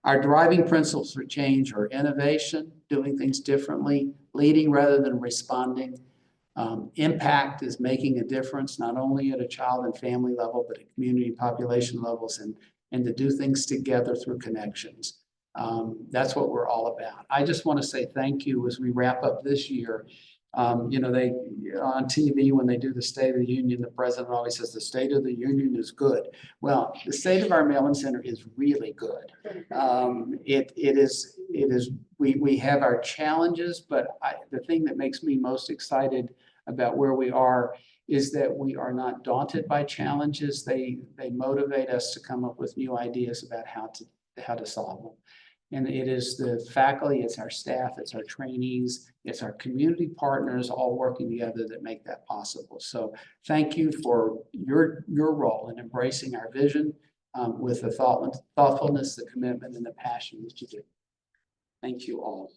Speaker 1: Our driving principles for change are innovation, doing things differently, leading rather than responding. Impact is making a difference, not only at a child and family level, but at community population levels, and to do things together through connections. That's what we're all about. I just want to say thank you as we wrap up this year. You know, they on TV, when they do the State of the Union, the president always says the State of the Union is good. Well, the state of our Mailman Center is really good. It is. We have our challenges, but the thing that makes me most excited about where we are is that we are not daunted by challenges. They motivate us to come up with new ideas about how to solve them. And it is the faculty, it's our staff, it's our trainees, it's our community partners all working together that make that possible. So thank you for your role in embracing our vision with the thoughtfulness, the commitment, and the passion that you do. Thank you all.